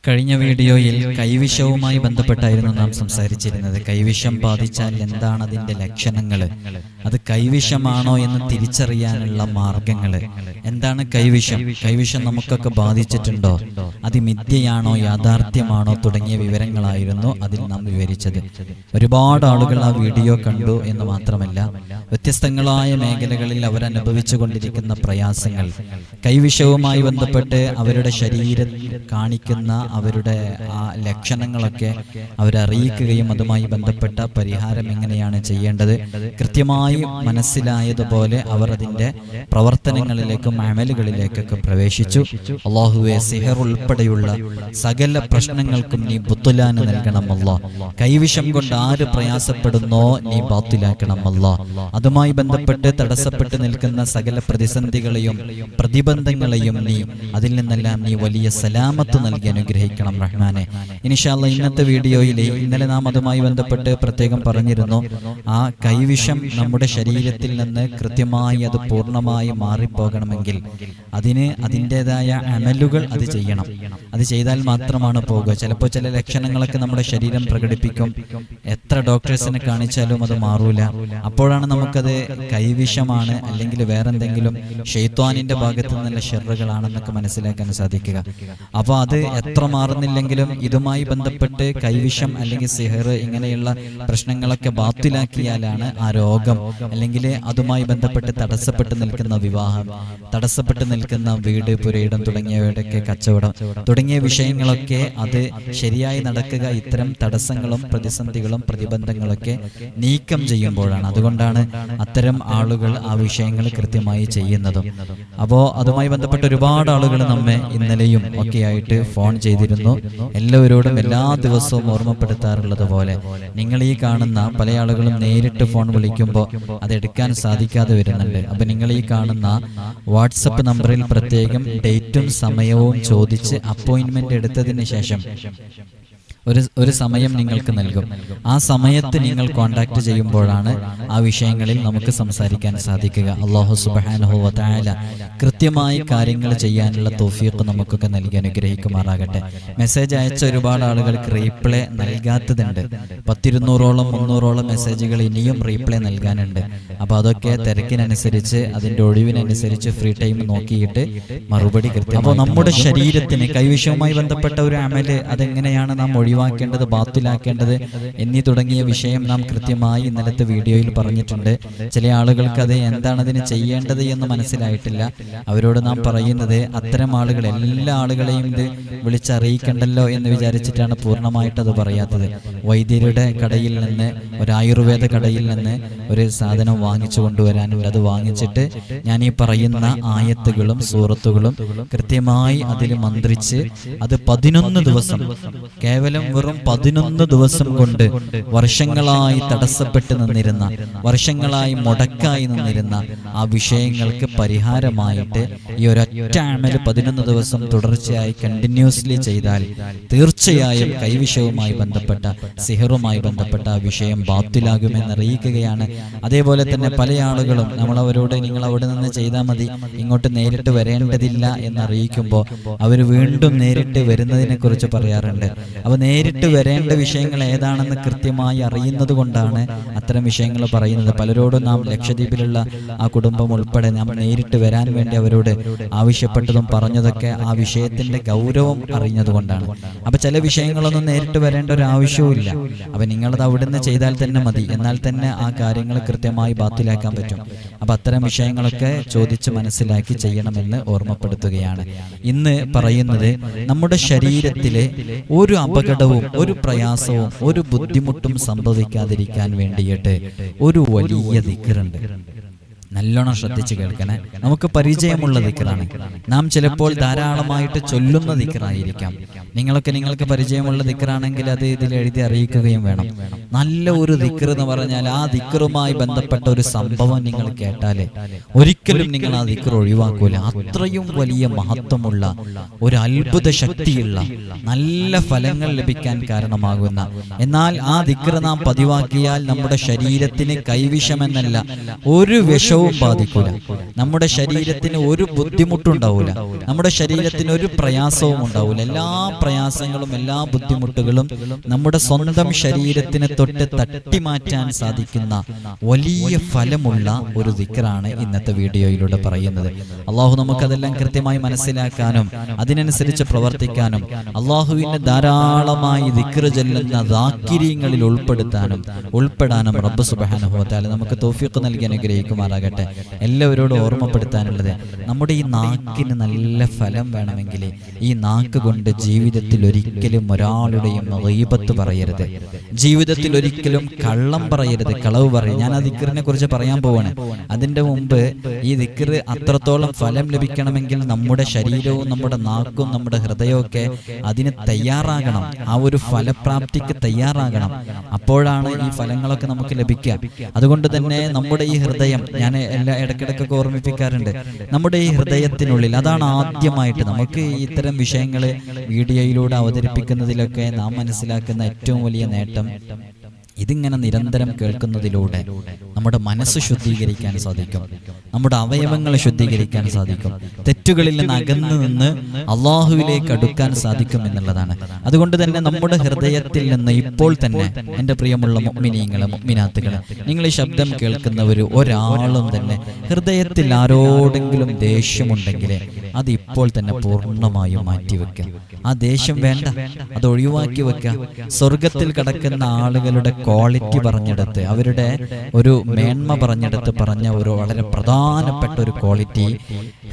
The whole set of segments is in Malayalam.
കഴിഞ്ഞ വീഡിയോയിൽ കൈവിഷവുമായി ബന്ധപ്പെട്ടായിരുന്നു നാം സംസാരിച്ചിരുന്നത്. കൈവിഷം ബാധിച്ചാൽ എന്താണ് അതിൻ്റെ ലക്ഷണങ്ങൾ, അത് കൈവിഷമാണോ എന്ന് തിരിച്ചറിയാനുള്ള മാർഗങ്ങൾ, എന്താണ് കൈവിഷം, കൈവിഷം നമുക്കൊക്കെ ബാധിച്ചിട്ടുണ്ടോ, അത് മിഥ്യയാണോ യാഥാർത്ഥ്യമാണോ തുടങ്ങിയ വിവരങ്ങളായിരുന്നു അതിൽ നാം വിവരിച്ചത്. ഒരുപാട് ആളുകൾ ആ വീഡിയോ കണ്ടു എന്ന് മാത്രമല്ല, വ്യത്യസ്തങ്ങളായ മേഖലകളിൽ അവരനുഭവിച്ചു കൊണ്ടിരിക്കുന്ന പ്രയാസങ്ങൾ, കൈവിഷവുമായി ബന്ധപ്പെട്ട് അവരുടെ ശരീരം കാണിക്കുന്ന അവരുടെ ആ ലക്ഷണങ്ങളൊക്കെ അവരറിയിക്കുകയും അതുമായി ബന്ധപ്പെട്ട പരിഹാരം എങ്ങനെയാണ് ചെയ്യേണ്ടത് കൃത്യമായി മനസ്സിലായതുപോലെ അവർ അതിൻ്റെ പ്രവർത്തനങ്ങളിലേക്കും അമലുകളിലേക്കൊക്കെ പ്രവേശിച്ചു. അല്ലാഹുവേ, സിഹർ ഉൾപ്പെടെയുള്ള സകല പ്രശ്നങ്ങൾക്കും നീ ബുത്തുലാന് നൽകണം അല്ലാ. കൈവിഷം കൊണ്ട് ആര് പ്രയാസപ്പെടുന്നോ നീ ബാത്തിലാക്കണം അല്ലാ. അതുമായി ബന്ധപ്പെട്ട് തടസ്സപ്പെട്ട് നിൽക്കുന്ന സകല പ്രതിസന്ധികളെയും പ്രതിബന്ധങ്ങളെയും നീ അതിൽ നിന്നെല്ലാം നീ വലിയ സലാമത്ത് നൽകി അനുഗ്രഹിക്കണം റഹ്മാനെ. ഇൻഷാ അല്ലാഹ് ഇന്നത്തെ വീഡിയോയിൽ ഇന്നലെ നാം അതുമായി ബന്ധപ്പെട്ട് പ്രത്യേകം പറഞ്ഞിരുന്നു, ആ കൈവിഷം നമ്മുടെ ശരീരത്തിൽ നിന്ന് കൃത്യമായി അത് പൂർണ്ണമായി മാറിപ്പോകണമെങ്കിൽ അതിന് അതിൻ്റെതായ അമലുകൾ അത് ചെയ്യണം. അത് ചെയ്താൽ മാത്രമാണ് പോകുക. ചിലപ്പോൾ ചില ലക്ഷണങ്ങളൊക്കെ നമ്മുടെ ശരീരം പ്രകടിപ്പിക്കും, എത്ര ഡോക്ടേഴ്സിനെ കാണിച്ചാലും അത് മാറൂല. അപ്പോഴാണ് നമുക്കത് കൈവിഷമാണ് അല്ലെങ്കിൽ വേറെന്തെങ്കിലും ഷെയ്ത്വാനിന്റെ ഭാഗത്തു നിന്നുള്ള ഷെറുകളാണെന്നൊക്കെ മനസ്സിലാക്കാൻ സാധിക്കുക. അപ്പോൾ അത് എത്ര മാറുന്നില്ലെങ്കിലും ഇതുമായി ബന്ധപ്പെട്ട് കൈവിഷം അല്ലെങ്കിൽ സിഹർ ഇങ്ങനെയുള്ള പ്രശ്നങ്ങളൊക്കെ ബാത്തിലാക്കിയാലാണ് ആ രോഗം അല്ലെങ്കിൽ അതുമായി ബന്ധപ്പെട്ട് തടസ്സപ്പെട്ട് നിൽക്കുന്ന വിവാഹം, തടസ്സപ്പെട്ട് നിൽക്കുന്ന വീട് പുരയിടം തുടങ്ങിയവയുടെയൊക്കെ കച്ചവടം തുടങ്ങിയ വിഷയങ്ങളൊക്കെ അത് ശരിയായി നടക്കുക ഇത്തരം തടസ്സങ്ങളും പ്രതിസന്ധികളും പ്രതിബന്ധങ്ങളൊക്കെ നീക്കം ചെയ്യുമ്പോഴാണ്. അതുകൊണ്ടാണ് അത്തരം ആളുകൾ ആ വിഷയങ്ങൾ കൃത്യമായി ചെയ്യുന്നതും. അപ്പോൾ അതുമായി ബന്ധപ്പെട്ട് ഒരുപാട് ആളുകൾ നമ്മെ ഇന്നലെയും ഒക്കെ ആയിട്ട് ഫോൺ ചെയ്തിരുന്നു. എല്ലാവരോടും എല്ലാ ദിവസവും ഓർമ്മപ്പെടുത്താറുള്ളത് പോലെ നിങ്ങൾ ഈ കാണുന്ന പല ആളുകളും നേരിട്ട് ഫോൺ വിളിക്കുമ്പോൾ അത് എടുക്കാൻ സാധിക്കാതെ വരുന്നുണ്ട്. അപ്പൊ നിങ്ങൾ ഈ കാണുന്ന വാട്സപ്പ് നമ്പറിൽ പ്രത്യേകം ഡേറ്റും സമയവും ചോദിച്ച് അപ്പോയിന്റ്മെന്റ് എടുത്തതിന് ശേഷം ഒരു സമയം നിങ്ങൾക്ക് നൽകും. ആ സമയത്ത് നിങ്ങൾ കോണ്ടാക്ട് ചെയ്യുമ്പോഴാണ് ആ വിഷയങ്ങളിൽ നമുക്ക് സംസാരിക്കാൻ സാധിക്കുക. അല്ലാഹു സുബ്ഹാനഹു വ തആല കൃത്യമായി കാര്യങ്ങൾ ചെയ്യാനുള്ള തൗഫീഖ് നമുക്കൊക്കെ നൽകി അനുഗ്രഹിക്കുമാറാകട്ടെ. മെസ്സേജ് അയച്ച ഒരുപാട് ആളുകൾക്ക് റീപ്ലൈ നൽകാത്തതുണ്ട്. 200-ഓളം 300-ഓളം മെസ്സേജുകൾ ഇനിയും റീപ്ലൈ നൽകാനുണ്ട്. അപ്പോൾ അതൊക്കെ തിരക്കിനനുസരിച്ച് അതിൻ്റെ ഒഴിവിനനുസരിച്ച് ഫ്രീ ടൈം നോക്കിയിട്ട് മറുപടി കൃത്യം. അപ്പോൾ നമ്മുടെ ശരീരത്തിന് കൈവിഷവുമായി ബന്ധപ്പെട്ട ഒരു അമല് അതെങ്ങനെയാണ് നാം ഒഴിവാക്കേണ്ടത്, ബാത്തിലാക്കേണ്ടത് എന്നീ തുടങ്ങിയ വിഷയം നാം കൃത്യമായി ഇന്നലത്തെ വീഡിയോയിൽ പറഞ്ഞിട്ടുണ്ട്. ചില ആളുകൾക്ക് അത് എന്താണ് അതിന് ചെയ്യേണ്ടത് എന്ന് മനസ്സിലായിട്ടില്ല. അവരോട് നാം പറയുന്നത് അത്തരം ആളുകൾ എല്ലാ ആളുകളെയും ഇത് വിളിച്ചറിയിക്കണ്ടല്ലോ എന്ന് വിചാരിച്ചിട്ടാണ് പൂർണ്ണമായിട്ട് അത് പറയാത്തത്. വൈദ്യരുടെ കടയിൽ നിന്ന്, ഒരു ആയുർവേദ കടയിൽ നിന്ന് ഒരു സാധനം വാങ്ങിച്ചു കൊണ്ടുവരാനുണ്ട്. അത് വാങ്ങിച്ചിട്ട് ഞാൻ ഈ പറയുന്ന ആയത്തുകളും സൂറത്തുകളും കൃത്യമായി അതിൽ മന്ത്രിച്ച് അത് 11 ദിവസം, കേവലം വെറും 11 ദിവസം കൊണ്ട് വർഷങ്ങളായി തടസ്സപ്പെട്ട് നിന്നിരുന്ന, വർഷങ്ങളായി മുടക്കായി നിന്നിരുന്ന ആ വിഷയങ്ങൾക്ക് പരിഹാരമായിട്ട് ഈ ഒരൊറ്റ അമല് 11 ദിവസം തുടർച്ചയായി കണ്ടിന്യൂസ്ലി ചെയ്താൽ തീർച്ചയായും കൈവിഷവുമായി ബന്ധപ്പെട്ട സിഹറുമായി ബന്ധപ്പെട്ട ആ വിഷയം ബാത്തിലാകുമെന്ന് അറിയിക്കുകയാണ്. അതേപോലെ തന്നെ പല ആളുകളും നമ്മളവരോട് നിങ്ങൾ അവിടെ നിന്ന് ചെയ്താൽ മതി, ഇങ്ങോട്ട് നേരിട്ട് വരേണ്ടതില്ല എന്നറിയിക്കുമ്പോൾ അവർ വീണ്ടും നേരിട്ട് വരുന്നതിനെ കുറിച്ച് പറയാറുണ്ട്. അപ്പോൾ നേരിട്ട് വരേണ്ട വിഷയങ്ങൾ ഏതാണെന്ന് കൃത്യമായി അറിയുന്നത് കൊണ്ടാണ് അത്തരം വിഷയങ്ങൾ പറയുന്നത്. പലരോടും നാം ലക്ഷദ്വീപിലുള്ള ആ കുടുംബം ഉൾപ്പെടെ നാം നേരിട്ട് വരാൻ വേണ്ടി അവരോട് ആവശ്യപ്പെട്ടതും പറഞ്ഞതൊക്കെ ആ വിഷയത്തിന്റെ ഗൗരവം അറിഞ്ഞതുകൊണ്ടാണ്. അപ്പൊ ചില വിഷയങ്ങളൊന്നും നേരിട്ട് വരേണ്ട ഒരു ആവശ്യവും ഇല്ല. അപ്പൊ നിങ്ങളത് അവിടുന്ന് ചെയ്താൽ തന്നെ മതി, എന്നാൽ തന്നെ ആ കാര്യങ്ങൾ കൃത്യമായി ബാത്തിലാക്കാൻ പറ്റും. അപ്പൊ അത്തരം വിഷയങ്ങളൊക്കെ ചോദിച്ച് മനസ്സിലാക്കി ചെയ്യണമെന്ന് ഓർമ്മപ്പെടുത്തുകയാണ്. ഇന്ന് പറയുന്നത് നമ്മുടെ ശരീരത്തിലെ ഒരു അപകടവും ഒരു പ്രയാസവും ഒരു ബുദ്ധിമുട്ടും സംഭവിക്കാതിരിക്കാൻ വേണ്ടിയിട്ട് ഒരു വലിയ ദിക്റുണ്ട്. നല്ലോണം ശ്രദ്ധിച്ച് കേൾക്കണേ. നമുക്ക് പരിചയമുള്ള ദിക്റാണ്. നാം ചിലപ്പോൾ ധാരാളമായിട്ട് ചൊല്ലുന്ന ദിക്റായിരിക്കാം. നിങ്ങൾക്ക് പരിചയമുള്ള ദിക്റാണെങ്കിൽ അത് ഇതിൽ എഴുതി അറിയിക്കുകയും വേണം. നല്ല ഒരു ദിക്ർ എന്ന് പറഞ്ഞാൽ ആ ദിക്റുമായി ബന്ധപ്പെട്ട ഒരു സംഭവം നിങ്ങൾ കേട്ടാലേ ഒരിക്കലും നിങ്ങൾ ആ ദിക്ർ ഒഴിവാക്കൂല. അത്രയും വലിയ മഹത്വമുള്ള ഒരു അത്ഭുത ശക്തിയുള്ള നല്ല ഫലങ്ങൾ ലഭിക്കാൻ കാരണമാകുന്ന, എന്നാൽ ആ ദിക്ർ നാം പതിവാക്കിയാൽ നമ്മുടെ ശരീരത്തിന് കൈവിഷമെന്നല്ല ഒരു വിഷവും വിഷവും ബാധിക്കൂല, നമ്മുടെ ശരീരത്തിന് ഒരു ബുദ്ധിമുട്ടുണ്ടാവൂല, നമ്മുടെ ശരീരത്തിന് ഒരു പ്രയാസവും ഉണ്ടാവൂല. എല്ലാ പ്രയാസങ്ങളും എല്ലാ ബുദ്ധിമുട്ടുകളും നമ്മുടെ സ്വന്തം ശരീരത്തിനെ തൊട്ട് തട്ടിമാറ്റാൻ സാധിക്കുന്ന വലിയ ഫലമുള്ള ഒരു ദിക്റാണ് ഇന്നത്തെ വീഡിയോയിലൂടെ പറയുന്നത്. അള്ളാഹു നമുക്കതെല്ലാം കൃത്യമായി മനസ്സിലാക്കാനും അതിനനുസരിച്ച് പ്രവർത്തിക്കാനും അള്ളാഹുവിനെ ധാരാളമായി ദിക്ർ ചൊല്ലുന്ന ദാക്കിരീങ്ങളിൽ ഉൾപ്പെടാനും റബ്ബ് സുബ്ഹാനഹു വ തആല നമുക്ക് തൗഫീഖ് നൽകി അനുഗ്രഹിക്കുമാറാകട്ടെ. എല്ലാവരോടും ഓർമ്മപ്പെടുത്താനുള്ളത്, നമ്മുടെ ഈ നാക്കിന് നല്ല ഫലം വേണമെങ്കിൽ ഈ നാക്ക് കൊണ്ട് ജീവിതത്തിൽ ഒരിക്കലും ഒരാളുടെയും ഗീബത്ത് പറയരുത്, ജീവിതത്തിൽ ഒരിക്കലും കള്ളം പറയരുത്, കളവ് പറയരുത്. ഞാൻ ആ ദിക്റിനെ കുറിച്ച് പറയാൻ പോവാണ്. അതിന്റെ മുമ്പ് ഈ ദിക്ർ അത്രത്തോളം ഫലം ലഭിക്കണമെങ്കിൽ നമ്മുടെ ശരീരവും നമ്മുടെ നാക്കും നമ്മുടെ ഹൃദയവും ഒക്കെ അതിന് തയ്യാറാകണം, ആ ഒരു ഫലപ്രാപ്തിക്ക് തയ്യാറാകണം. അപ്പോഴാണ് ഈ ഫലങ്ങളൊക്കെ നമുക്ക് ലഭിക്കുക. അതുകൊണ്ട് തന്നെ നമ്മുടെ ഈ ഹൃദയം, ഞാൻ ഇടയ്ക്കിടയ്ക്കൊക്കെ ഓർമ്മിപ്പിക്കാറുണ്ട്, നമ്മുടെ ഈ ഹൃദയത്തിനുള്ളിൽ, അതാണ് ആദ്യമായിട്ട് നമുക്ക് ഇത്തരം വിഷയങ്ങൾ വീഡിയോയിലൂടെ അവതരിപ്പിക്കുന്നതിലൊക്കെ നാം മനസ്സിലാക്കുന്ന ഏറ്റവും വലിയ നേട്ടം, ഇതിങ്ങനെ നിരന്തരം കേൾക്കുന്നതിലൂടെ നമ്മുടെ മനസ്സ് ശുദ്ധീകരിക്കാൻ സാധിക്കും, നമ്മുടെ അവയവങ്ങൾ ശുദ്ധീകരിക്കാൻ സാധിക്കും, തെറ്റുകളിൽ നിന്ന് അകന്നു നിന്ന് അള്ളാഹുവിലേക്ക് അടുക്കാൻ സാധിക്കും എന്നുള്ളതാണ്. അതുകൊണ്ട് തന്നെ നമ്മുടെ ഹൃദയത്തിൽ നിന്ന് ഇപ്പോൾ തന്നെ എൻ്റെ പ്രിയമുള്ള മുഅ്മിനീങ്ങളെ, മുഅ്മിനാത്തുകളെ, നിങ്ങൾ ഈ ശബ്ദം കേൾക്കുന്നവർ ഒരാളും തന്നെ ഹൃദയത്തിൽ ആരോടെങ്കിലും ദേഷ്യമുണ്ടെങ്കിൽ അത് ഇപ്പോൾ തന്നെ പൂർണ്ണമായും മാറ്റിവെക്കുക. ആ ദേഷ്യം വേണ്ട, അത് ഒഴിവാക്കി വെക്കുക. സ്വർഗത്തിൽ കിടക്കുന്ന ആളുകളുടെ ക്വാളിറ്റി പറഞ്ഞെടുത്ത്, അവരുടെ ഒരു മേന്മ പറഞ്ഞെടുത്ത് പറഞ്ഞ ഒരു വളരെ പ്രധാനപ്പെട്ട ഒരു ക്വാളിറ്റി,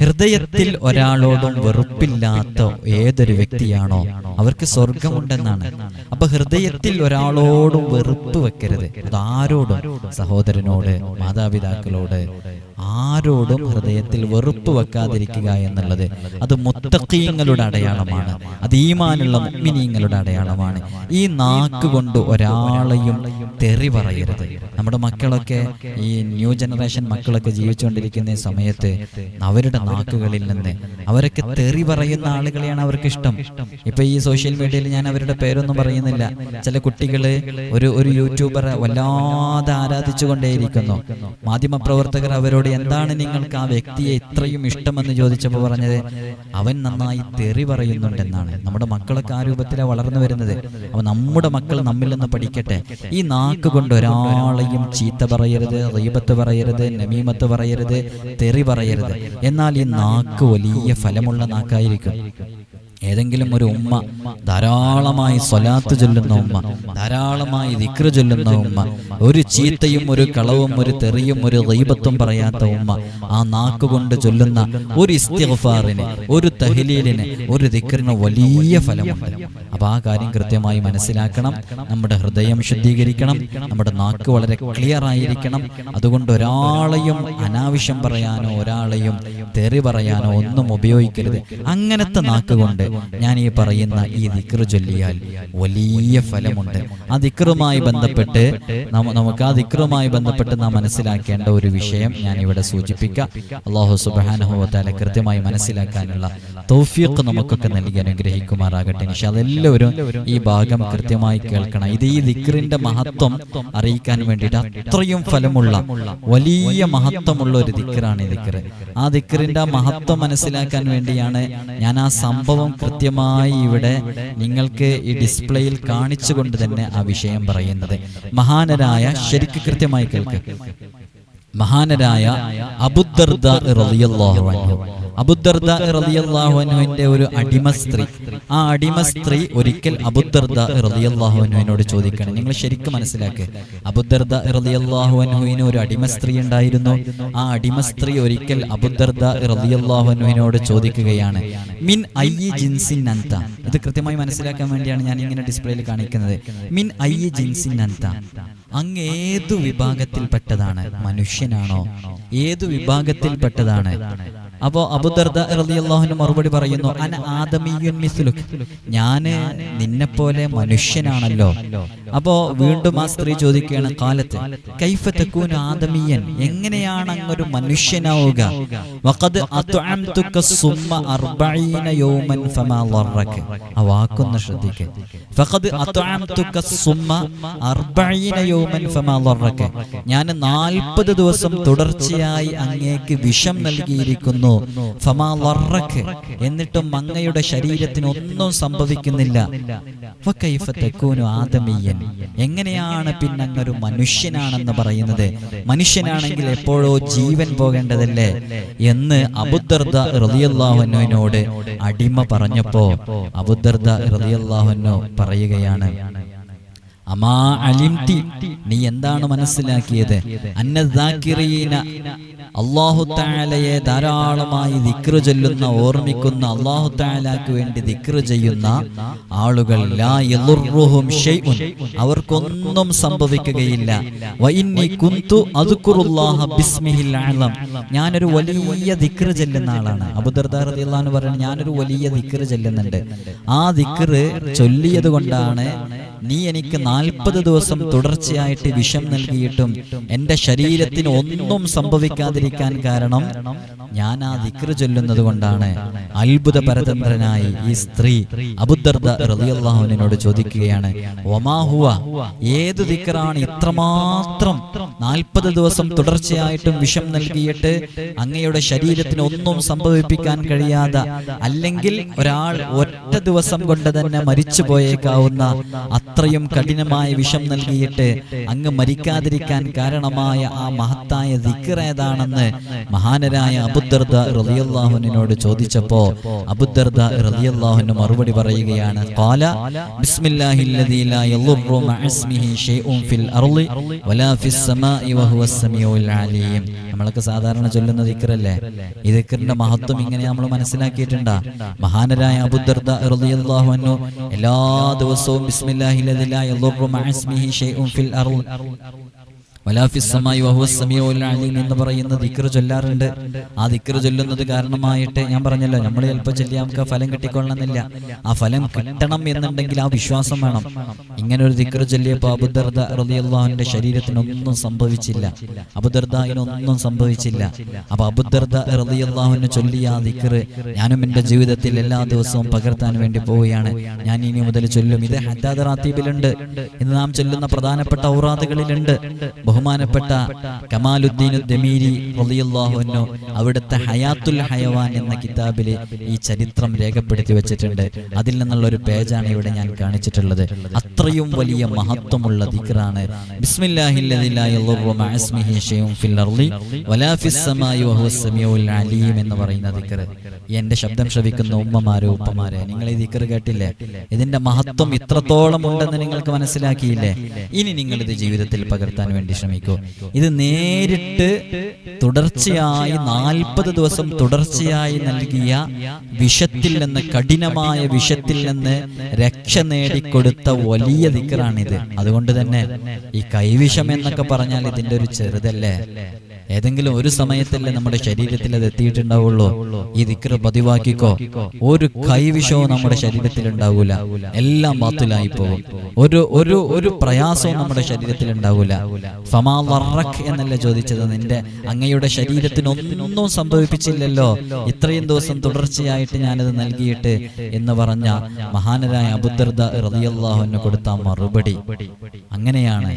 ഹൃദയത്തിൽ ഒരാളോടും വെറുപ്പില്ലാത്ത ഏതൊരു വ്യക്തിയാണോ അവർക്ക് സ്വർഗമുണ്ടെന്നാണ്. അപ്പൊ ഹൃദയത്തിൽ ഒരാളോടും വെറുപ്പ് വെക്കരുത്. അതാരോടും, സഹോദരനോട്, മാതാപിതാക്കളോട്, ആരോടും ഹൃദയത്തിൽ വെറുപ്പ് വെക്കാതിരിക്കുക എന്നുള്ളത് അത് മുത്തഖീങ്ങളുടെ അടയാളമാണ്, അത് ഈമാനുള്ള മുഅ്മിനീങ്ങളുടെ അടയാളമാണ്. ഈ നാക്ക് കൊണ്ട് ഒരാളെയും തെറി പറയരുത്. നമ്മുടെ മക്കളൊക്കെ, ഈ ന്യൂ ജനറേഷൻ മക്കളൊക്കെ ജീവിച്ചുകൊണ്ടിരിക്കുന്ന സമയത്ത് അവരുടെ നാക്കുകളിൽ നിന്ന് അവരൊക്കെ തെറി പറയുന്ന ആളുകളെയാണ് അവർക്ക് ഇഷ്ടം. ഇപ്പൊ ഈ സോഷ്യൽ മീഡിയയിൽ ഞാൻ അവരുടെ പേരൊന്നും പറയുന്നില്ല, ചില കുട്ടികള് ഒരു യൂട്യൂബറെ വല്ലാതെ ആരാധിച്ചുകൊണ്ടേയിരിക്കുന്നു. മാധ്യമപ്രവർത്തകർ അവരോട് എന്താണ് നിങ്ങൾക്ക് ആ വ്യക്തിയെ ഇത്രയും ഇഷ്ടമെന്ന് ചോദിച്ചപ്പോൾ പറഞ്ഞത്, അവൻ നന്നായി തെറി പറയുന്നുണ്ടെന്നാണ്. നമ്മുടെ മക്കളൊക്കെ ആ രൂപത്തിലാണ് വളർന്നു വരുന്നത്. അപ്പൊ നമ്മുടെ മക്കൾ നമ്മിൽ നിന്ന് പഠിക്കട്ടെ. ഈ നാക്ക് കൊണ്ട് ഒരാളെയും ചീത്ത പറയരുത്, ഗീബത്ത് പറയരുത്, നമീമത്ത് പറയരുത്, തെറി പറയരുത്. എന്നാൽ ഈ നാക്ക് വലിയ ഫലമുള്ള നാക്കായിരിക്കും. ഏതെങ്കിലും ഒരു ഉമ്മ ധാരാളമായി സ്വലാത്ത് ചൊല്ലുന്ന ഉമ്മ, ധാരാളമായി ദിക്ർ ചൊല്ലുന്ന ഉമ്മ, ഒരു ചീത്തയും ഒരു കളവും ഒരു തെറിയും ഒരു ഗീബത്തും പറയാത്ത ഉമ്മ, ആ നാക്കുകൊണ്ട് ചൊല്ലുന്ന ഒരു ഇസ്തിഗ്ഫാറിന്, ഒരു തഹ്ലീലിന്, ഒരു ദിക്റിന് വലിയ ഫലമുണ്ട്. അപ്പൊ ആ കാര്യം കൃത്യമായി മനസ്സിലാക്കണം. നമ്മുടെ ഹൃദയം ശുദ്ധീകരിക്കണം, നമ്മുടെ നാക്ക് വളരെ ക്ലിയർ ആയിരിക്കണം. അതുകൊണ്ട് ഒരാളെയും അനാവശ്യം പറയാനോ ഒരാളെയും തെറി പറയാനോ ഒന്നും ഉപയോഗിക്കരുത്. അങ്ങനത്തെ നാക്ക് കൊണ്ട് ഞാൻ ഈ പറയുന്ന ഈ ദിക്ർ ചൊല്ലിയാൽ വലിയ ഫലമുണ്ട്. ആ ദിക്റുമായി ബന്ധപ്പെട്ട് നാം മനസ്സിലാക്കേണ്ട ഒരു വിഷയം ഞാൻ ഇവിടെ സൂചിപ്പിക്കാം. അല്ലാഹു സുബ്ഹാനഹു വ തആല കൃത്യമായി മനസ്സിലാക്കാനുള്ള തൗഫീഖ് നമുക്കൊക്കെ നൽകി അനുഗ്രഹിക്കുമാറാകട്ടെ. ഇൻഷാ അല്ലാഹ് എല്ലാവരും ഈ ഭാഗം കൃത്യമായി കേൾക്കണം. ഇത് ഈ ദിക്റിന്റെ മഹത്വം അറിയിക്കാൻ വേണ്ടിയിട്ട് അത്രയും ഫലമുള്ള വലിയ മഹത്വമുള്ള ഒരു ദിക്റാണ് ഈ ദിക്ർ. ആ ദിക്റിന്റെ മഹത്വം മനസ്സിലാക്കാൻ വേണ്ടിയാണ് ഞാൻ ആ സംഭവം കൃത്യമായി ഇവിടെ നിങ്ങൾക്ക് ഈ ഡിസ്പ്ലേയിൽ കാണിച്ചുകൊണ്ട് തന്നെ ആ വിഷയം പറയുന്നത്. മഹാനരായ, ശരിക്ക് കൃത്യമായി കേൾക്ക്, മഹാനരായ അബൂദർദാ റളിയല്ലാഹു അൻഹു, അബൂദർദാ റളിയല്ലാഹു അൻഹുവിന്റെ ഒരു അടിമ സ്ത്രീ, ആ അടിമ സ്ത്രീ ഒരിക്കൽ അബൂദർദാ റളിയല്ലാഹു അൻഹുവിനോട് ചോദിക്കണം. നിങ്ങൾ ശരിക്കും മനസ്സിലാക്കുക, അബൂദർദാ റളിയല്ലാഹു അൻഹുവിന് ഒരു അടിമ സ്ത്രീ ഉണ്ടായിരുന്നു. ആ അടിമ സ്ത്രീ ഒരിക്കൽ അബൂദർദാ റളിയല്ലാഹു അൻഹുവിനോട് ചോദിക്കുകയാണ്, മിൻ അയ്യി ജിൻസിൻ അൻത. ഇത് കൃത്യമായി മനസ്സിലാക്കാൻ വേണ്ടിയാണ് ഞാൻ ഇങ്ങനെ ഡിസ്പ്ലേയിൽ കാണിക്കുന്നത്. മിൻ അയ്യി ജിൻസിൻ അൻത, അങ്ങ് ഏതു വിഭാഗത്തിൽപ്പെട്ടതാണ്? മനുഷ്യനാണോ? ഏതു വിഭാഗത്തിൽപ്പെട്ടതാണ്? അപ്പോ അബൂദർദ റളിയല്ലാഹു അൻഹു മറുപടി പറയുന്നു, അന ആദമിയ്യുൻ മിസ്ലുക്, ഞാന് നിന്നെപ്പോലെ മനുഷ്യനാണല്ലോ. അപ്പോ വീണ്ടും ആ സ്ത്രീ ചോദിക്കുകയാണ്, കാലത്ത് കൈഫ തകൂനു ആദമിയൻ, എങ്ങനെയാണ് അങ്ങൊരു മനുഷ്യനാവുക? വഖദ് അത്അംതുക സുമ്മ 40 യൗമൻ ഫമാ ളറക. ആ വാക്കൊന്ന് ശ്രദ്ധിക്കുക. ഫഖദ് അത്അംതുക സുമ്മ 40 യൗമൻ ഫമാ ളറക, ഞാൻ 40 ദിവസം തുടർച്ചയായി അങ്ങേക്ക് വിഷം നൽകിയിരിക്കുന്നു. ഫമാ ളറക, എന്നിട്ടും അങ്ങയുടെ ശരീരത്തിന് ഒന്നും സംഭവിക്കുന്നില്ല. വകൈഫ തകൂനു ആദമിയൻ, എങ്ങനെയാണ് പിന്നെ അങ്ങൊരു മനുഷ്യനാണെന്ന് പറയുന്നത്? മനുഷ്യനാണെങ്കിൽ എപ്പോഴോ ജീവൻ പോകേണ്ടതല്ലേ എന്ന് അബൂദർദ റളിയല്ലാഹു അൻഹുവിനോട് അടിമ പറഞ്ഞപ്പോ അബൂദർദ റളിയല്ലാഹു അൻഹു പറയുകയാണ്, അമാ അലിംതി, നീ എന്താണ് മനസ്സിലാക്കിയത്? അന്നദാകിരീന, അല്ലാഹു തആലയെ ധാരാളമായി ദിക്ർ ചൊല്ലുന്ന, ഓർമ്മിക്കുന്ന, അല്ലാഹു തആലക്ക് വേണ്ടി ദിക്ർ ചെയ്യുന്ന ആളുകൾ, ലാ യളുറുഹും ഷൈഉൻ, അവർക്കൊന്നും സംഭവിക്കുകയില്ല. വ ഇന്നി കുന്തു അദ്കുറുല്ലാഹ ബിസ്മിഹിൽ അഅലം, ഞാനൊരു വലിയ ദിക്ർ ചൊല്ലുന്ന ആളാണ്. അബൂദർദ റളിയല്ലാഹു അൻഹു പറഞ്ഞു, ഞാനൊരു വലിയ ദിക്ർ ചൊല്ലുന്നുണ്ട്. ആ ദിക്ർ ചൊല്ലിയത് കൊണ്ടാണ് നീ എനിക്ക് 40 ദിവസം തുടർച്ചയായിട്ട് വിഷം നൽകിയിട്ടും എന്റെ ശരീരത്തിന് ഒന്നും സംഭവിക്കാതിരിക്കാൻ കാരണം ഞാൻ ആ ദിക്ർ ചൊല്ലുന്നത് കൊണ്ടാണ്. അത്ഭുത പരതന്ത്രനായി ഈ സ്ത്രീ അബൂദർദ റളിയല്ലാഹു അൻഹുവിനോട് ചോദിക്കുകയാണ്, വമാ ഹുവ, ഏത് ദിക്റാണ് ഇത്രമാത്രം 40 ദിവസം തുടർച്ചയായിട്ടും വിഷം നൽകിയിട്ട് അങ്ങയുടെ ശരീരത്തിന് ഒന്നും സംഭവിപ്പിക്കാൻ കഴിയാതെ, അല്ലെങ്കിൽ ഒരാൾ ഒറ്റ ദിവസം കൊണ്ട് തന്നെ മരിച്ചു പോയേക്കാവുന്ന അത്രയും കഠിനമായ വിഷം നൽകിയിട്ട് അങ്ങ് മരിക്കാതിരിക്കാൻ കാരണമായ ആ മഹത്തായ ദിക്ർ ഏതാണെന്ന് മഹാനരായ അബൂദർദ റളിയല്ലാഹു അൻഹുവിനോട് ചോദിച്ചപ്പോ അബൂദർദ റളിയല്ലാഹു അൻഹു മറുപടി പറയുകയാണ്, ഖാല ബിസ്മില്ലാഹില്ലദീ ലാ യളുറു മഅസ്മിഹി ഷൈഉൻ ഫിൽ അർളി വലാ ഫിസ് സമാഇ വഹുവസ് സമീഉൽ അലീം. നമ്മളൊക്കെ സാധാരണ ചൊല്ലുന്ന ദിക്റല്ലേ, ഈ ദിക്റിന്റെ മഹത്വം ഇങ്ങനെ നമ്മൾ മനസ്സിലാക്കിയിട്ടുണ്ടാ? മഹാനരായ അബൂദർദ റളിയല്ലാഹു അൻഹു എല്ലാ ദിവസവും ബിസ്മില്ലാഹില്ലദീ ലാ യളുറു മഅസ്മിഹി ഷൈഉൻ ഫിൽ അർളി വലാ ഫിസ് സമാഇ വഹുവസ് സമീഉൽ അലീം എന്ന് പറയുന്ന ദിക്ർ ചൊല്ലാറുണ്ട്. ആ ദിക്ർ ചൊല്ലുന്നത് കാരണമായിട്ട് ഞാൻ പറഞ്ഞല്ലോ, നമ്മൾ ചിലപ്പോൾ ചൊല്ലിയാൽ നമുക്ക് ഫലം കിട്ടിക്കൊള്ളണമെന്നില്ല. ആ ഫലം കിട്ടണം എന്നുണ്ടെങ്കിൽ ആ വിശ്വാസം വേണം. ഇങ്ങനെ ഒരു ദിക്ർ ചൊല്ലിയപ്പോൾ അബൂദർദ റളിയല്ലാഹു അൻഹുവിന്റെ ശരീരത്തിനൊന്നും സംഭവിച്ചില്ല, അബൂദർദായിനൊന്നും സംഭവിച്ചില്ല. അപ്പൊ അബൂദർദ റളിയല്ലാഹു അൻഹു ചൊല്ലിയ ആ ദിക്ർ ഞാനും എന്റെ ജീവിതത്തിൽ എല്ലാ ദിവസവും പകർത്താൻ വേണ്ടി പോവുകയാണ്. ഞാൻ ഇനി മുതൽ ചൊല്ലും. ഇത് ഹദ്ദാദ് റാത്തീബിലുണ്ട്, ഇന്ന് നാം ചൊല്ലുന്ന പ്രധാനപ്പെട്ട ഔറാദുകളിലുണ്ട്. ബഹുമാനപ്പെട്ട കമാലുദ്ദീൻ ദമീരി റളിയല്ലാഹു അൻഹു അവിടുത്തെ ഹയാത്തുൽ ഹയവാൻ എന്ന കിതാബിൽ ഈ ചരിത്രം രേഖപ്പെടുത്തി വെച്ചിട്ടുണ്ട്. അതിൽ നിന്നുള്ള ഒരു പേജാണ് ഇവിടെ ഞാൻ കാണിച്ചിട്ടുള്ളത്. അത്രയും വലിയ മഹത്വമുള്ള ദിക്റാണ് ബിസ്മില്ലാഹില്ലദീ ലാ യളുറു മഅസ്മിഹി ഷൈഉൻ ഫിൽ അർളി വലാ ഫിസ് സമാഇ വഹുവസ് സമീഉൽ അലീം എന്ന് പറയുന്ന ദിക്ർ. എന്റെ ശബ്ദം ശ്രവിക്കുന്ന ഉമ്മമാരെ, ഉപ്പമാരെ, നിങ്ങൾ ഈ ദിക്ർ കേട്ടില്ലേ? ഇതിന്റെ മഹത്വം ഇത്രത്തോളം ഉണ്ടെന്ന് നിങ്ങൾക്ക് മനസ്സിലാക്കിയില്ലേ? ഇനി നിങ്ങൾ ഇത് ജീവിതത്തിൽ പകർത്താൻ വേണ്ടി ശ്രമിക്കൂ. ഇത് നേരിട്ട് തുടർച്ചയായി 40 ദിവസം തുടർച്ചയായി നൽകിയ വിഷത്തിൽ നിന്ന്, കഠിനമായ വിഷത്തിൽ നിന്ന് രക്ഷ നേടിക്കൊടുത്ത വലിയ ദിക്റാണിത്. അതുകൊണ്ട് തന്നെ ഈ കൈവിഷം എന്നൊക്കെ പറഞ്ഞാൽ ഇതിന്റെ ഒരു ചെറുതല്ലേ. ഏതെങ്കിലും ഒരു സമയത്തല്ലേ നമ്മുടെ ശരീരത്തിൽ അത് എത്തിയിട്ടുണ്ടാവുള്ളൂ. ഈ ദിക്ർ പതിവാക്കിക്കോ, ഒരു കൈവിഷവും നമ്മുടെ ശരീരത്തിൽ ഉണ്ടാവൂല, എല്ലാം ബാത്തിലായി പോകും. ഒരു പ്രയാസവും നമ്മുടെ ശരീരത്തിൽ ഉണ്ടാവൂല. ഫമാ ളറക് എന്നല്ല ചോദിച്ചത്, നിന്റെ അങ്ങയുടെ ശരീരത്തിനൊന്നും സംഭവിപ്പിച്ചില്ലല്ലോ ഇത്രയും ദിവസം തുടർച്ചയായിട്ട് ഞാനത് നൽകിയിട്ട് എന്ന് പറഞ്ഞ മഹാനരായ അബൂദർദ റളിയല്ലാഹു അൻഹു കൊടുത്ത മറുപടി. അങ്ങനെയാണ്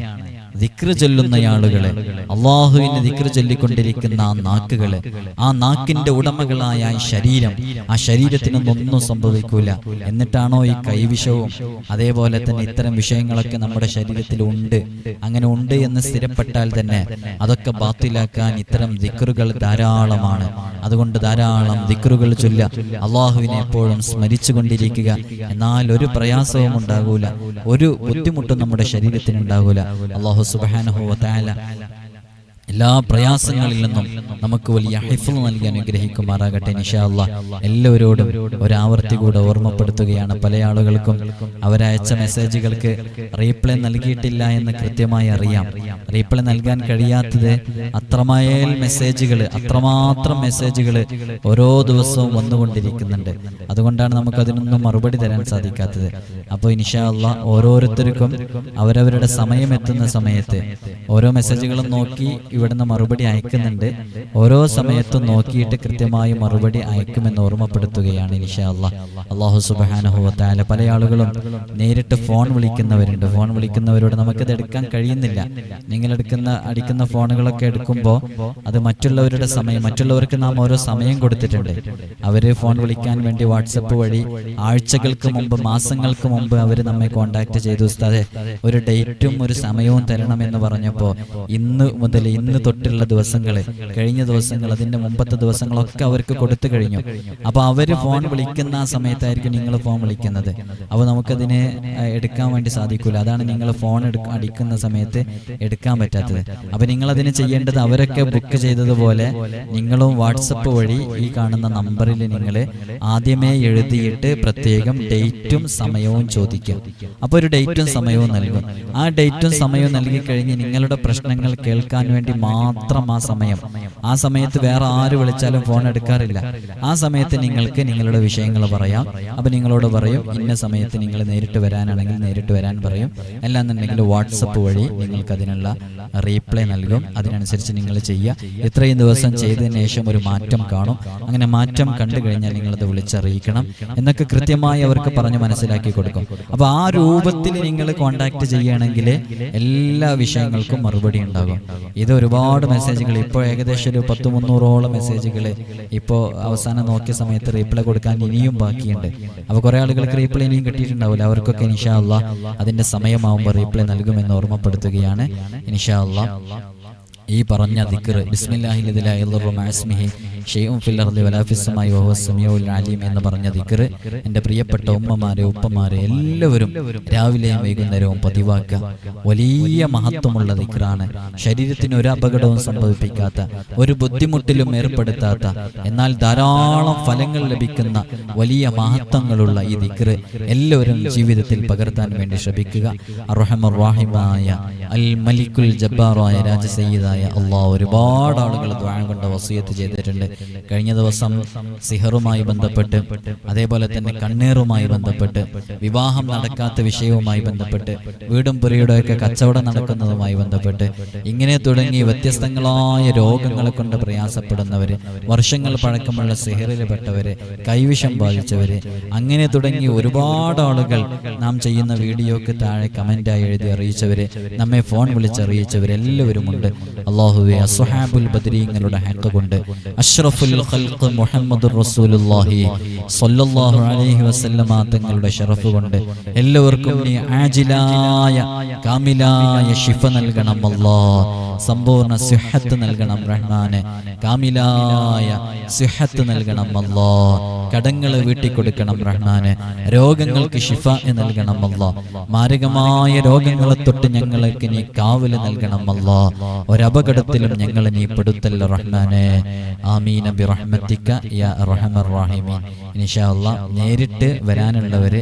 ദിക്ർ ചൊല്ലുന്ന ആളുകള്, അള്ളാഹുവിന് ദിക്ർ ചൊല്ലിക്കൊണ്ടിരിക്കുന്ന ആ നാക്കുകള്, ആ നാക്കിന്റെ ഉടമകളായ ശരീരം, ആ ശരീരത്തിനൊന്നും സംഭവിക്കൂല. എന്നിട്ടാണോ ഈ കൈവിഷവും അതേപോലെ തന്നെ ഇത്തരം വിഷയങ്ങളൊക്കെ നമ്മുടെ ശരീരത്തിൽ ഉണ്ട്. അങ്ങനെ ഉണ്ട് എന്ന് സ്ഥിരപ്പെട്ടാൽ തന്നെ അതൊക്കെ ബാത്തിലാക്കാൻ ഇത്തരം ദിക്റുകൾ ധാരാളമാണ്. അതുകൊണ്ട് ധാരാളം ദിക്റുകൾ ചൊല്ല, അള്ളാഹുവിനെ എപ്പോഴും സ്മരിച്ചു കൊണ്ടിരിക്കുക. എന്നാൽ ഒരു പ്രയാസവും ഉണ്ടാകൂല, ഒരു ബുദ്ധിമുട്ടും നമ്മുടെ ശരീരത്തിന് ഉണ്ടാകൂല. അള്ളാഹു സുബ്ഹാനഹു വ തആല എല്ലാ പ്രയാസങ്ങളിൽ നിന്നും നമുക്ക് വലിയ ഹിഫ്ള് നൽകി അനുഗ്രഹിക്കുമാറാകട്ടെ. ഇൻഷാ അല്ലാഹ് എല്ലാവരോടും ഒരാവർത്തി കൂടെ ഓർമ്മപ്പെടുത്തുകയാണ്. പല ആളുകൾക്കും അവരയച്ച മെസ്സേജുകൾക്ക് റീപ്ലൈ നൽകിയിട്ടില്ല എന്ന് കൃത്യമായി അറിയാം. റീപ്ലൈ നൽകാൻ കഴിയാത്തത് അത്രമാത്രം മെസ്സേജുകൾ ഓരോ ദിവസവും വന്നുകൊണ്ടിരിക്കുന്നുണ്ട്. അതുകൊണ്ടാണ് നമുക്ക് അതിനൊന്നും മറുപടി തരാൻ സാധിക്കാത്തത്. അപ്പോൾ ഇൻഷാ അല്ലാഹ് ഓരോരുത്തർക്കും അവരവരുടെ സമയം എത്തുന്ന സമയത്ത് ഓരോ മെസ്സേജുകളും നോക്കി ഇവിടുന്ന് മറുപടി അയക്കുന്നുണ്ട്. ഓരോ സമയത്തും നോക്കിയിട്ട് കൃത്യമായി മറുപടി അയക്കുമെന്ന് ഓർമ്മപ്പെടുത്തുകയാണ് ഇൻഷാ അല്ലാഹ്. അല്ലാഹു സുബ്ഹാനഹു വ തആല പല ആളുകളും നേരിട്ട് ഫോൺ വിളിക്കുന്നവരുണ്ട്. ഫോൺ വിളിക്കുന്നവരോട് നമുക്കിത് എടുക്കാൻ കഴിയുന്നില്ല. നിങ്ങൾ അടിക്കുന്ന ഫോണുകളൊക്കെ എടുക്കുമ്പോൾ അത് മറ്റുള്ളവരുടെ സമയം, മറ്റുള്ളവർക്ക് നാം ഓരോ സമയം കൊടുത്തിട്ടുണ്ട്. അവര് ഫോൺ വിളിക്കാൻ വേണ്ടി വാട്സപ്പ് വഴി ആഴ്ചകൾക്ക് മുമ്പ്, മാസങ്ങൾക്ക് മുമ്പ് അവർ നമ്മെ കോണ്ടാക്ട് ചെയ്തു. ഉസ്താദേ, ഒരു ഡേറ്റും ഒരു സമയവും തരണമെന്ന് പറഞ്ഞപ്പോൾ ഇന്ന് തൊട്ടുള്ള ദിവസങ്ങൾ, കഴിഞ്ഞ ദിവസങ്ങൾ, അതിന്റെ മുമ്പത്തെ ദിവസങ്ങളൊക്കെ അവർക്ക് കൊടുത്തു കഴിഞ്ഞു. അപ്പൊ അവര് ഫോൺ വിളിക്കുന്ന ആ സമയത്തായിരിക്കും നിങ്ങൾ ഫോൺ വിളിക്കുന്നത്. അപ്പൊ നമുക്കതിനെ എടുക്കാൻ വേണ്ടി സാധിക്കൂല. അതാണ് നിങ്ങൾ ഫോൺ അടിക്കുന്ന സമയത്ത് എടുക്കാൻ പറ്റാത്തത്. അപ്പൊ നിങ്ങൾ അതിന് ചെയ്യേണ്ടത്, അവരൊക്കെ ബുക്ക് ചെയ്തതുപോലെ നിങ്ങളും വാട്സപ്പ് വഴി ഈ കാണുന്ന നമ്പറിൽ നിങ്ങൾ ആദ്യമേ എഴുതിയിട്ട് പ്രത്യേകം ഡേറ്റും സമയവും ചോദിക്കും. അപ്പൊ ഒരു ഡേറ്റും സമയവും നൽകും. ആ ഡേറ്റും സമയവും നൽകി കഴിഞ്ഞ് നിങ്ങളുടെ പ്രശ്നങ്ങൾ കേൾക്കാൻ വേണ്ടി മാത്രം ആ സമയത്ത് വേറെ ആര് വിളിച്ചാലും ഫോൺ എടുക്കാറില്ല. ആ സമയത്ത് നിങ്ങൾക്ക് നിങ്ങളുടെ വിഷയങ്ങൾ പറയാം. അപ്പൊ നിങ്ങളോട് പറയും, ഇന്ന സമയത്ത് നിങ്ങൾ നേരിട്ട് വരാനാണെങ്കിൽ നേരിട്ട് വരാൻ പറയും. അല്ലാന്നുണ്ടെങ്കിൽ വാട്സപ്പ് വഴി നിങ്ങൾക്ക് അതിനുള്ള റീപ്ലൈ നൽകും. അതിനനുസരിച്ച് നിങ്ങൾ ചെയ്യുക. ഇത്രയും ദിവസം ചെയ്തതിന് ശേഷം ഒരു മാറ്റം കാണും. അങ്ങനെ മാറ്റം കണ്ടു കഴിഞ്ഞാൽ നിങ്ങളത് വിളിച്ചറിയിക്കണം എന്നൊക്കെ കൃത്യമായി അവർക്ക് പറഞ്ഞ് മനസ്സിലാക്കി കൊടുക്കും. അപ്പൊ ആ രൂപത്തിൽ നിങ്ങൾ കോണ്ടാക്ട് ചെയ്യുകയാണെങ്കിൽ എല്ലാ വിഷയങ്ങൾക്കും മറുപടി ഉണ്ടാകും. ഇത് ഒരുപാട് മെസ്സേജുകൾ, ഇപ്പോൾ ഏകദേശം ഒരു 100-300ഓളം മെസ്സേജുകൾ ഇപ്പോൾ അവസാനം നോക്കിയ സമയത്ത് റീപ്ലൈ കൊടുക്കാൻ ഇനിയും ബാക്കിയുണ്ട്. അപ്പോൾ കുറേ ആളുകൾക്ക് റീപ്ലൈ ഇനിയും കിട്ടിയിട്ടുണ്ടാവില്ല. അവർക്കൊക്കെ ഇൻഷാ അല്ലാഹ് അതിന്റെ സമയമാവുമ്പോൾ റീപ്ലൈ നൽകുമെന്ന് ഓർമ്മപ്പെടുത്തുകയാണ്. ഇൻഷാ അല്ലാഹ് ഈ പറഞ്ഞ ദിക്ർ ബിസ്മില്ലാഹിൽ ലാ യദുറു മഅ ഇസ്മിഹി ഷൈഉൻ ഫിൽ അർളി വലാ ഫിസ് സമാഇ വഹുവ സമീഉൽ അലീം എന്ന് പറഞ്ഞ ദിക്ർ എൻ്റെ പ്രിയപ്പെട്ട ഉമ്മമാരെ, ഉപ്പമാരെ എല്ലാവരും രാവിലെയും വൈകുന്നേരവും പതിവാക്കുക. വലിയ മഹത്വമുള്ള ദിക്റാണ്. ശരീരത്തിന് ഒരു അപകടവും സംഭവിപ്പിക്കാത്ത, ഒരു ബുദ്ധിമുട്ടിലും ഏർപ്പെടുത്താത്ത, എന്നാൽ ധാരാളം ഫലങ്ങൾ ലഭിക്കുന്ന വലിയ മഹത്വങ്ങളുള്ള ഈ ദിക്ർ എല്ലാവരും ജീവിതത്തിൽ പകർത്താൻ വേണ്ടി ശ്രമിക്കുക. അർഹമർ റഹീമായ അൽ മലിക്കുൽ ജബ്ബാറായ രാജസയ്യിദായ അല്ലാഹ് ഒരുപാട് ആളുകൾ ദുആ കൊണ്ട് വസിയത്ത് ചെയ്തിട്ടുണ്ട്. കഴിഞ്ഞ ദിവസം സിഹറുമായി ബന്ധപ്പെട്ട്, അതേപോലെ തന്നെ കണ്ണീറുമായി ബന്ധപ്പെട്ട്, വിവാഹം നടക്കാത്ത വിഷയവുമായി ബന്ധപ്പെട്ട്, വീടും പുരയുടെയൊക്കെ കച്ചവടം നടക്കുന്നതുമായി ബന്ധപ്പെട്ട്, ഇങ്ങനെ തുടങ്ങി വ്യത്യസ്തങ്ങളായ രോഗങ്ങളെ കൊണ്ട് പ്രയാസപ്പെടുന്നവര്, വർഷങ്ങൾ പഴക്കമുള്ള സിഹറിൽപ്പെട്ടവര്, കൈവിഷം ബാധിച്ചവര്, അങ്ങനെ തുടങ്ങി ഒരുപാട് ആളുകൾ നാം ചെയ്യുന്ന വീഡിയോക്ക് താഴെ കമന്റായി എഴുതി അറിയിച്ചവര്, നമ്മെ ഫോൺ വിളിച്ചറിയിച്ചവര് എല്ലാവരുമുണ്ട്. അല്ലാഹുവേ, അസ്ഹാബുൽ ബദരീങ്ങളുടെ ഹഖ് കൊണ്ട്, അഷ്റഫുൽ ഖൽഖ് മുഹമ്മദുർ റസൂലുള്ളാഹി സ്വല്ലല്ലാഹു അലൈഹി വസല്ലമ തങ്ങളുടെ ശറഫ് കൊണ്ട് എല്ലാവർക്കും നീ ആജിലായ കാമിലായ ശിഫ നൽകണം അല്ലാഹ്. സമ്പൂർണ്ണ സിഹത്ത് നൽകണം റഹ്മാനെ. കാമിലായ സിഹത്ത് നൽകണം അല്ലാഹ്. കടങ്ങളെ വീട്ടിക്കൊടുക്കണം റഹ്മാനെ. രോഗങ്ങൾക്ക് ശിഫ നൽകണം അല്ലാഹ്. മാരകമായ രോഗങ്ങളെ തൊട്ട് ഞങ്ങൾക്ക് നീ കാവല് നൽകണം അല്ലാഹ്. ഒരപകടത്തിലും ഞങ്ങളെ നീ പെടുത്തല്ല റഹ്മാനെ. ആമീന ബിറഹ്മതിക യാ അർഹമർ റഹീമീൻ. ഇൻഷാ അല്ലാഹ് നേരിട്ട് വരാനുള്ളവര്